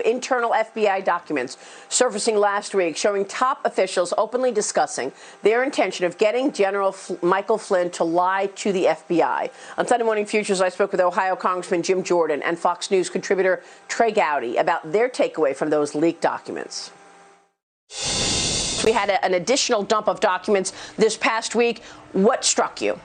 Internal FBI documents surfacing last week showing top officials openly discussing their intention of getting General Michael Flynn to lie to the FBI. On Sunday Morning Futures, I spoke with Ohio Congressman Jim Jordan and Fox News contributor Trey Gowdy about their takeaway from those leaked documents. We had an additional dump of documents this past week. What struck you?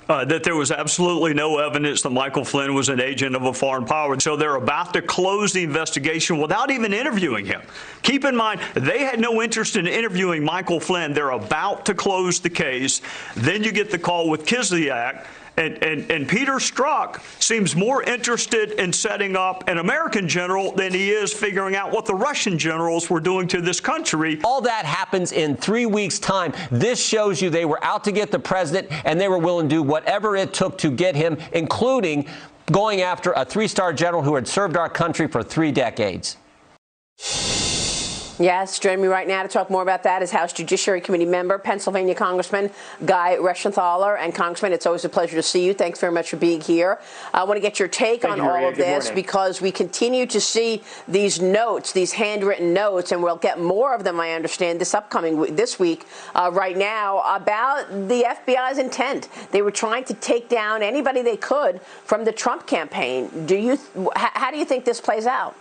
That there was absolutely no evidence that Michael Flynn was an agent of a foreign power. So they're about to close the investigation without even interviewing him. Keep in mind, they had no interest in interviewing Michael Flynn. They're about to close the case. Then you get the call with Kislyak. And Peter Strzok seems more interested in setting up an American general than he is figuring out what the Russian generals were doing to this country. All that happens in 3 weeks' time. This shows you they were out to get the president, and they were willing to do whatever it took to get him, including going after a 3-star general who had served our country for 3 decades. Yes, joining me right now to talk more about that is House Judiciary Committee member, Pennsylvania Congressman Reschenthaler. And Congressman, it's always a pleasure to see you. Thanks very much for being here. I want to get your take on all of this because we continue to see these notes, these handwritten notes, and we'll get more of them, I understand, this week right now about the FBI's intent. They were trying to take down anybody they could from the Trump campaign. How do you think this plays out?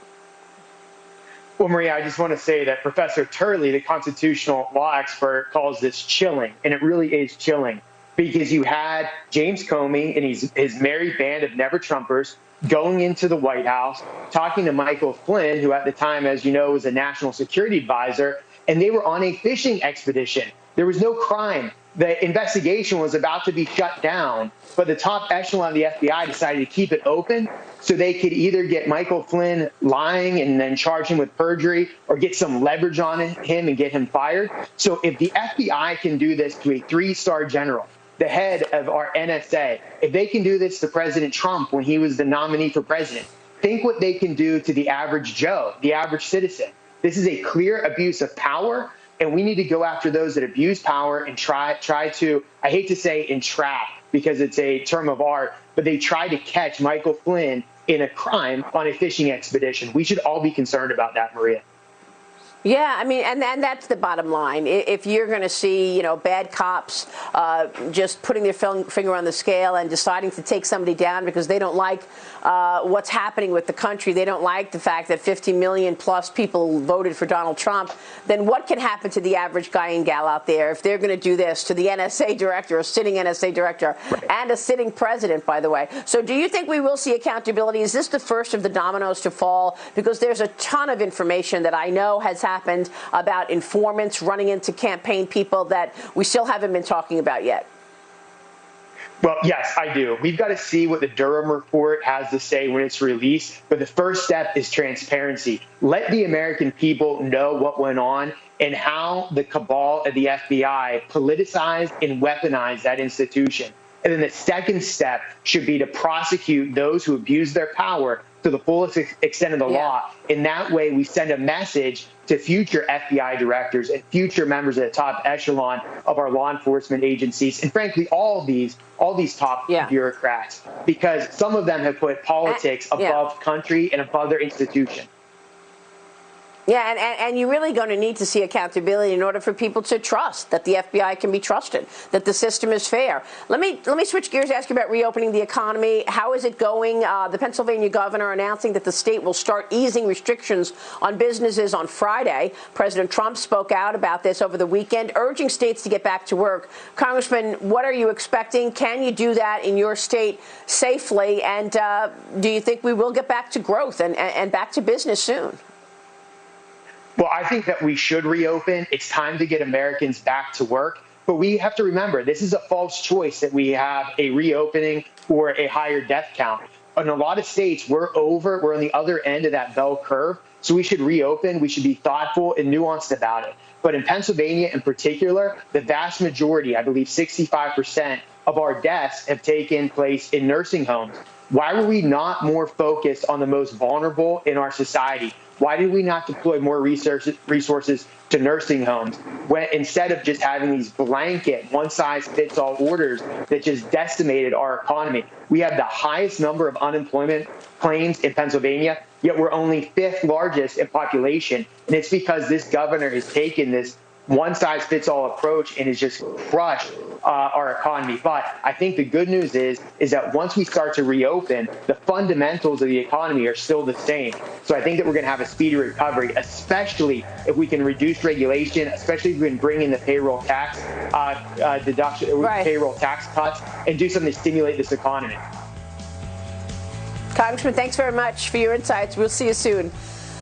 Well, Maria, I just want to say that Professor Turley, the constitutional law expert, calls this chilling, and it really is chilling because you had James Comey and his merry band of never-Trumpers going into the White House, talking to Michael Flynn, who at the time, as you know, was a national security advisor, and they were on a fishing expedition. There was no crime. The investigation was about to be shut down, but the top echelon of the FBI decided to keep it open so they could either get Michael Flynn lying and then charge him with perjury or get some leverage on him and get him fired. So if the FBI can do this to a 3-star general, the head of our NSA, if they can do this to President Trump when he was the nominee for president, think what they can do to the average Joe, the average citizen. This is a clear abuse of power. And we need to go after those that abuse power and try to, I hate to say entrap because it's a term of art, but they try to catch Michael Flynn in a crime on a fishing expedition. We should all be concerned about that, Maria. Yeah, I mean, and that's the bottom line. If you're going to see, bad cops just putting their finger on the scale and deciding to take somebody down because they don't like what's happening with the country, they don't like the fact that 50 million plus people voted for Donald Trump, then what can happen to the average guy and gal out there if they're going to do this to the NSA director, a sitting NSA director, and a sitting president, by the way? So do you think we will see accountability? Is this the first of the dominoes to fall? Because there's a ton of information that I know has happened about informants running into campaign people that we still haven't been talking about yet. Well, yes, I do. We've got to see what the Durham report has to say when it's released. But the first step is transparency. Let the American people know what went on and how the cabal of the FBI politicized and weaponized that institution. And then the second step should be to prosecute those who abuse their power to the fullest extent of the law. In that way, we send a message to future FBI directors and future members of the top echelon of our law enforcement agencies, and frankly, all these top bureaucrats, because some of them have put politics above country and above their institution. Yeah, and you're really going to need to see accountability in order for people to trust that the FBI can be trusted, that the system is fair. Let me switch gears, ask you about reopening the economy. How is it going? The Pennsylvania governor announcing that the state will start easing restrictions on businesses on Friday. President Trump spoke out about this over the weekend, urging states to get back to work. Congressman, what are you expecting? Can you do that in your state safely? And do you think we will get back to growth and back to business soon? Well, I think that we should reopen. It's time to get Americans back to work. But we have to remember, this is a false choice that we have a reopening or a higher death count. In a lot of states, we're on the other end of that bell curve. So we should reopen. We should be thoughtful and nuanced about it. But in Pennsylvania in particular, the vast majority, I believe 65% of our deaths have taken place in nursing homes. Why were we not more focused on the most vulnerable in our society? Why did we not deploy more resources to nursing homes when, instead of just having these blanket one-size-fits-all orders that just decimated our economy? We have the highest number of unemployment claims in Pennsylvania, yet we're only 5th largest in population. And it's because this governor has taken this one-size-fits-all approach and has just crushed our economy. But I think the good news is that once we start to reopen, the fundamentals of the economy are still the same. So I think that we're going to have a speedy recovery, especially if we can reduce regulation, especially if we can bring in the payroll tax deduction, payroll tax cuts, and do something to stimulate this economy. Congressman, thanks very much for your insights. We'll see you soon.